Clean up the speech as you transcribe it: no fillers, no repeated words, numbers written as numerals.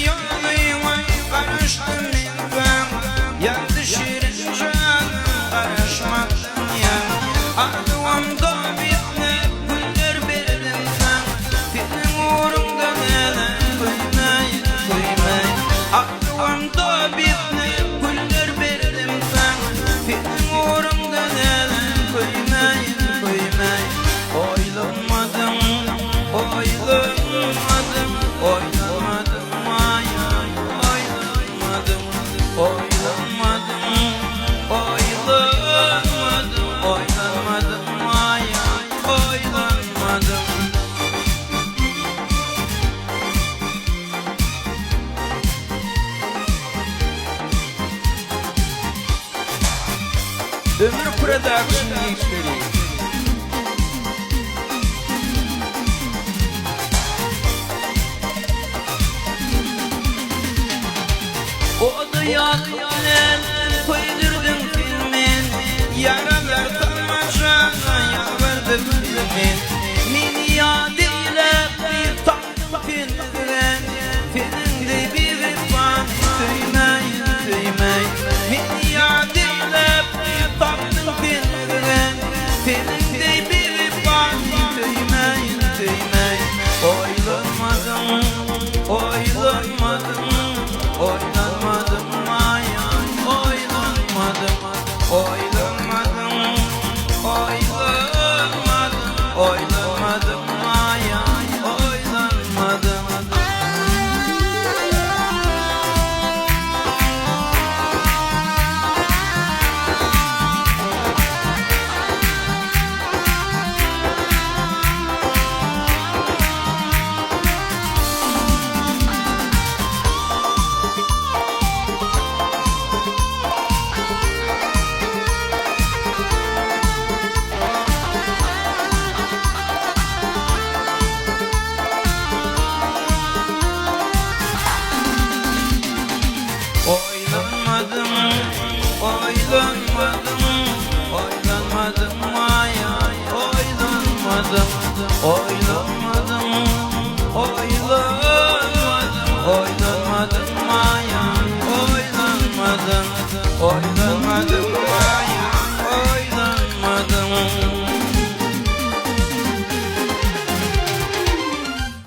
yoluna karıştım ben. Yandı şirin canım karışmadın ya. Ardıvamda bitme güller verdim sen. Benim uğrumda neler koymayın koymayın. Ardıvamda bitme güller verdim sen. Benim uğrumda neler koymayın koymayın. Oylamadım, oylamadım, oylamadım, ay ay, oylamadım, oylamadım, oylamadım, oylamadım, ay ay, oylamadım. Ömür Production gençleri. O duyarken koydurdum filmin. Yaralar kalmacana yalvardım filmin. Mini yadıyla bir taktım filmin.